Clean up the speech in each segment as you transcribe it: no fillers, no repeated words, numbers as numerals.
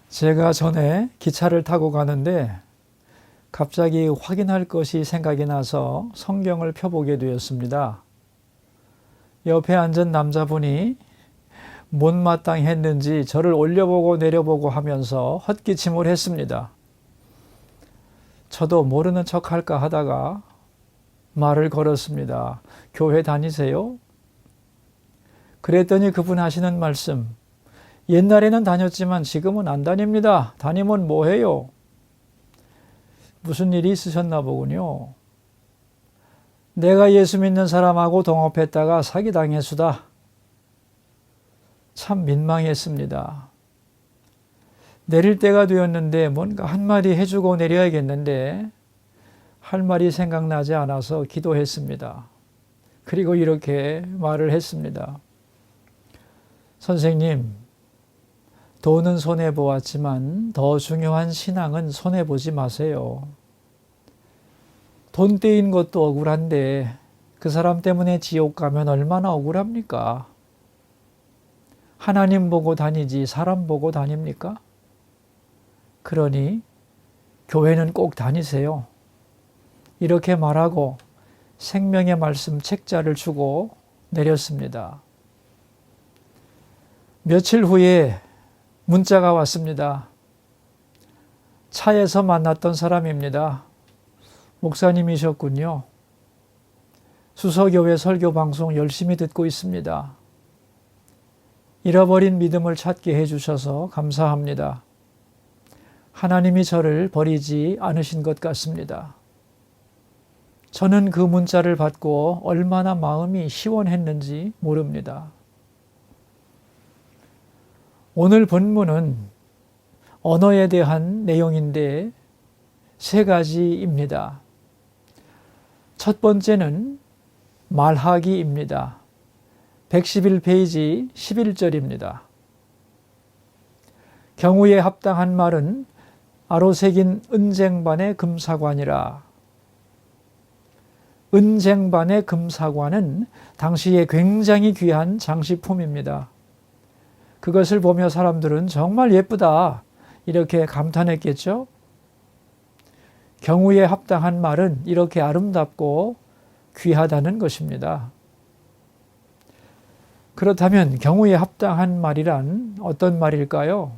제가 전에 기차를 타고 가는데 갑자기 확인할 것이 생각이 나서 성경을 펴보게 되었습니다. 옆에 앉은 남자분이 못마땅했는지 저를 올려보고 내려보고 하면서 헛기침을 했습니다. 저도 모르는 척 할까 하다가 말을 걸었습니다. 교회 다니세요? 그랬더니 그분 하시는 말씀, 옛날에는 다녔지만 지금은 안 다닙니다. 다니면 뭐해요? 무슨 일이 있으셨나 보군요. 내가 예수 믿는 사람하고 동업했다가 사기당했수다. 참 민망했습니다. 내릴 때가 되었는데 뭔가 한마디 해주고 내려야겠는데 할 말이 생각나지 않아서 기도했습니다. 그리고 이렇게 말을 했습니다. 선생님, 돈은 손해보았지만 더 중요한 신앙은 손해보지 마세요. 돈 떼인 것도 억울한데 그 사람 때문에 지옥 가면 얼마나 억울합니까? 하나님 보고 다니지 사람 보고 다닙니까? 그러니 교회는 꼭 다니세요. 이렇게 말하고 생명의 말씀 책자를 주고 내렸습니다. 며칠 후에 문자가 왔습니다. 차에서 만났던 사람입니다. 목사님이셨군요. 수서교회 설교 방송 열심히 듣고 있습니다. 잃어버린 믿음을 찾게 해주셔서 감사합니다. 하나님이 저를 버리지 않으신 것 같습니다. 저는 그 문자를 받고 얼마나 마음이 시원했는지 모릅니다. 오늘 본문은 언어에 대한 내용인데 세 가지입니다. 첫 번째는 말하기입니다. 111페이지 11절입니다. 경우에 합당한 말은 아로새긴 은쟁반의 금사관이라. 은쟁반의 금사관은 당시에 굉장히 귀한 장식품입니다. 그것을 보며 사람들은 정말 예쁘다 이렇게 감탄했겠죠? 경우에 합당한 말은 이렇게 아름답고 귀하다는 것입니다. 그렇다면 경우에 합당한 말이란 어떤 말일까요?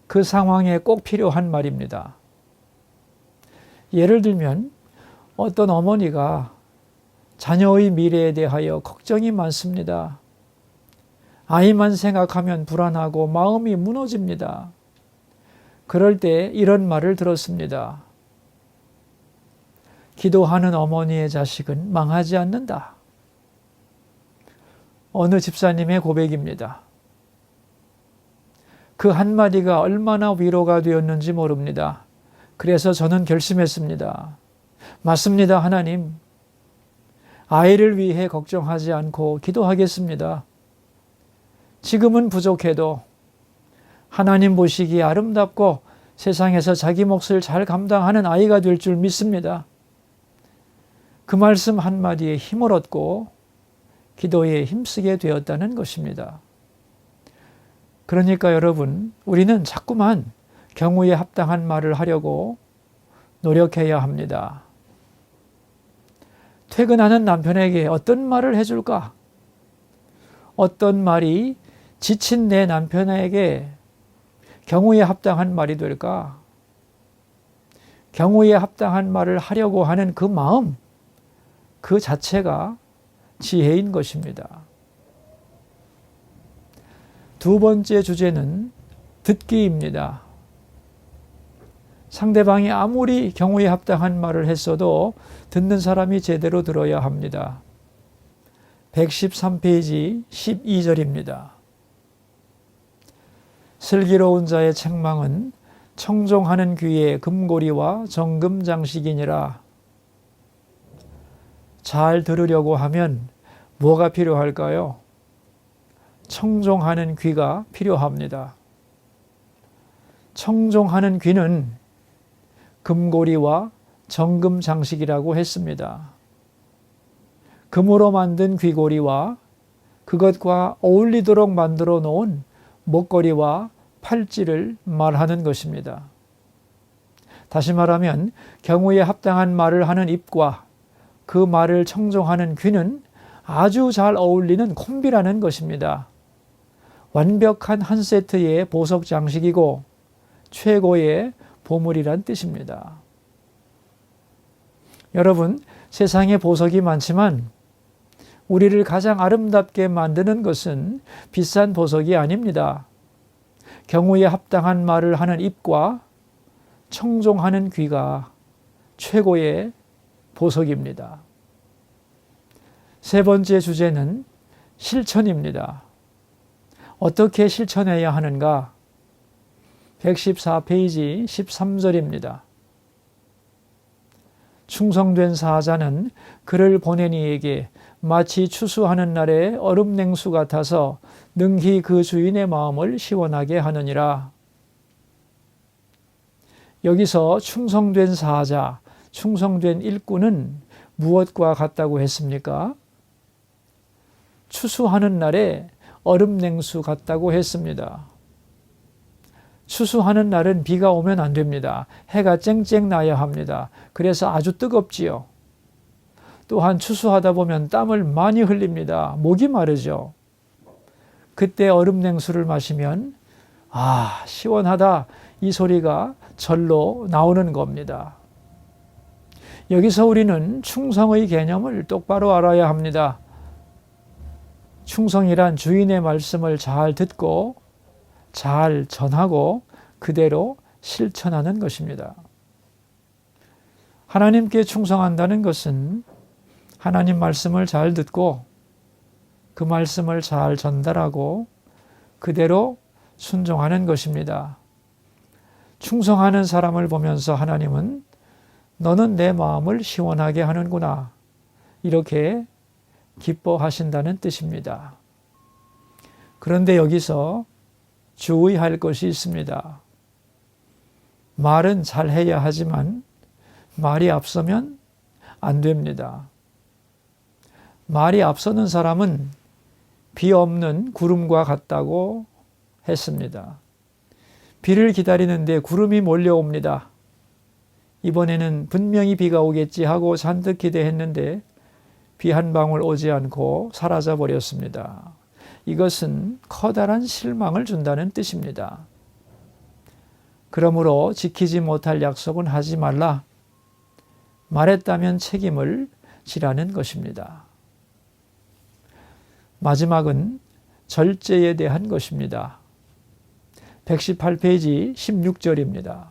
그 상황에 꼭 필요한 말입니다. 예를 들면 어떤 어머니가 자녀의 미래에 대하여 걱정이 많습니다. 아이만 생각하면 불안하고 마음이 무너집니다. 그럴 때 이런 말을 들었습니다. 기도하는 어머니의 자식은 망하지 않는다. 어느 집사님의 고백입니다. 그 한마디가 얼마나 위로가 되었는지 모릅니다. 그래서 저는 결심했습니다. 맞습니다, 하나님. 아이를 위해 걱정하지 않고 기도하겠습니다. 지금은 부족해도 하나님 보시기에 아름답고 세상에서 자기 몫을 잘 감당하는 아이가 될 줄 믿습니다. 그 말씀 한마디에 힘을 얻고 기도에 힘쓰게 되었다는 것입니다. 그러니까 여러분, 우리는 자꾸만 경우에 합당한 말을 하려고 노력해야 합니다. 퇴근하는 남편에게 어떤 말을 해줄까? 어떤 말이 지친 내 남편에게 경우에 합당한 말이 될까? 경우에 합당한 말을 하려고 하는 그 마음, 그 자체가 지혜인 것입니다. 두 번째 주제는 듣기입니다. 상대방이 아무리 경우에 합당한 말을 했어도 듣는 사람이 제대로 들어야 합니다. 113페이지 12절입니다. 슬기로운 자의 책망은 청종하는 귀에 금고리와 정금장식이니라. 잘 들으려고 하면 뭐가 필요할까요? 청종하는 귀가 필요합니다. 청종하는 귀는 금고리와 정금장식이라고 했습니다. 금으로 만든 귀고리와 그것과 어울리도록 만들어 놓은 목걸이와 팔찌를 말하는 것입니다. 다시 말하면 경우에 합당한 말을 하는 입과 그 말을 청종하는 귀는 아주 잘 어울리는 콤비라는 것입니다. 완벽한 한 세트의 보석 장식이고 최고의 보물이란 뜻입니다. 여러분, 세상에 보석이 많지만 우리를 가장 아름답게 만드는 것은 비싼 보석이 아닙니다. 경우에 합당한 말을 하는 입과 청종하는 귀가 최고의 보석입니다. 세 번째 주제는 실천입니다. 어떻게 실천해야 하는가? 114페이지 13절입니다. 충성된 사자는 그를 보낸 이에게 마치 추수하는 날에 얼음 냉수 같아서 능히 그 주인의 마음을 시원하게 하느니라. 여기서 충성된 사자, 충성된 일꾼은 무엇과 같다고 했습니까? 추수하는 날에 얼음 냉수 같다고 했습니다. 추수하는 날은 비가 오면 안 됩니다. 해가 쨍쨍 나야 합니다. 그래서 아주 뜨겁지요. 또한 추수하다 보면 땀을 많이 흘립니다. 목이 마르죠. 그때 얼음 냉수를 마시면 시원하다, 이 소리가 절로 나오는 겁니다. 여기서 우리는 충성의 개념을 똑바로 알아야 합니다. 충성이란 주인의 말씀을 잘 듣고 잘 전하고 그대로 실천하는 것입니다. 하나님께 충성한다는 것은 하나님 말씀을 잘 듣고 그 말씀을 잘 전달하고 그대로 순종하는 것입니다. 충성하는 사람을 보면서 하나님은 너는 내 마음을 시원하게 하는구나, 이렇게 기뻐하신다는 뜻입니다. 그런데 여기서 주의할 것이 있습니다. 말은 잘해야 하지만 말이 앞서면 안 됩니다. 말이 앞서는 사람은 비 없는 구름과 같다고 했습니다. 비를 기다리는데 구름이 몰려옵니다. 이번에는 분명히 비가 오겠지 하고 잔뜩 기대했는데 비 한 방울 오지 않고 사라져 버렸습니다. 이것은 커다란 실망을 준다는 뜻입니다. 그러므로 지키지 못할 약속은 하지 말라. 말했다면 책임을 지라는 것입니다. 마지막은 절제에 대한 것입니다. 118페이지 16절입니다.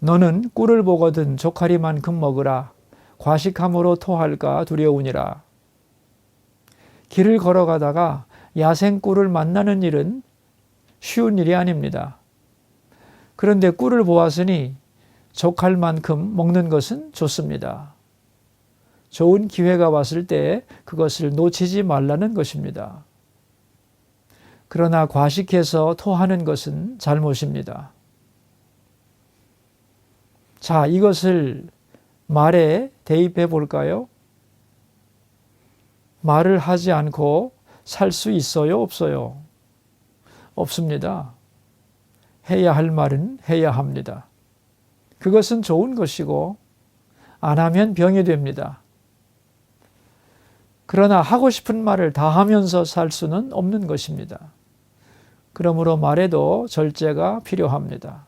너는 꿀을 보거든 조카리만큼 먹으라. 과식함으로 토할까 두려우니라. 길을 걸어가다가 야생 꿀을 만나는 일은 쉬운 일이 아닙니다. 그런데 꿀을 보았으니 족할 만큼 먹는 것은 좋습니다. 좋은 기회가 왔을 때 그것을 놓치지 말라는 것입니다. 그러나 과식해서 토하는 것은 잘못입니다. 자, 이것을 말에 대입해 볼까요? 말을 하지 않고 살 수 있어요, 없어요? 없습니다. 해야 할 말은 해야 합니다. 그것은 좋은 것이고 안 하면 병이 됩니다. 그러나 하고 싶은 말을 다 하면서 살 수는 없는 것입니다. 그러므로 말에도 절제가 필요합니다.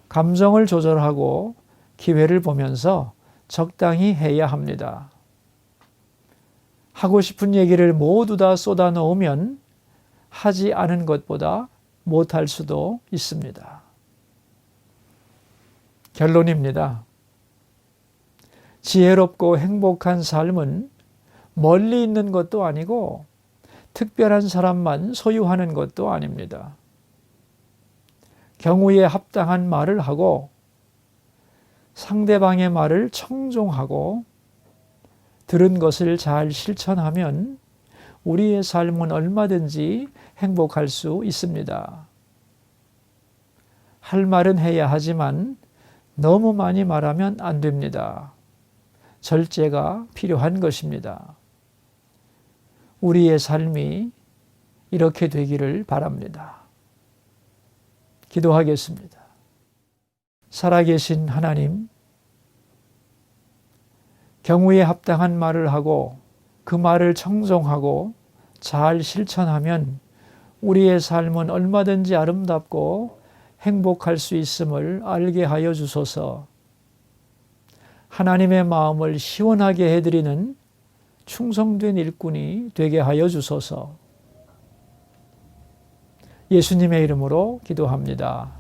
감정을 조절하고 기회를 보면서 적당히 해야 합니다. 하고 싶은 얘기를 모두 다 쏟아 넣으면 하지 않은 것보다 못할 수도 있습니다. 결론입니다. 지혜롭고 행복한 삶은 멀리 있는 것도 아니고 특별한 사람만 소유하는 것도 아닙니다. 경우에 합당한 말을 하고 상대방의 말을 청종하고 들은 것을 잘 실천하면 우리의 삶은 얼마든지 행복할 수 있습니다. 할 말은 해야 하지만 너무 많이 말하면 안 됩니다. 절제가 필요한 것입니다. 우리의 삶이 이렇게 되기를 바랍니다. 기도하겠습니다. 살아계신 하나님, 경우에 합당한 말을 하고 그 말을 청종하고 잘 실천하면 우리의 삶은 얼마든지 아름답고 행복할 수 있음을 알게 하여 주소서. 하나님의 마음을 시원하게 해드리는 충성된 일꾼이 되게 하여 주소서. 예수님의 이름으로 기도합니다.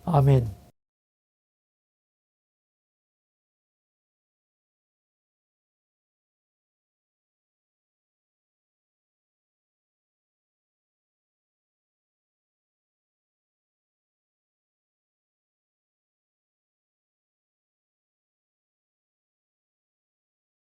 아멘.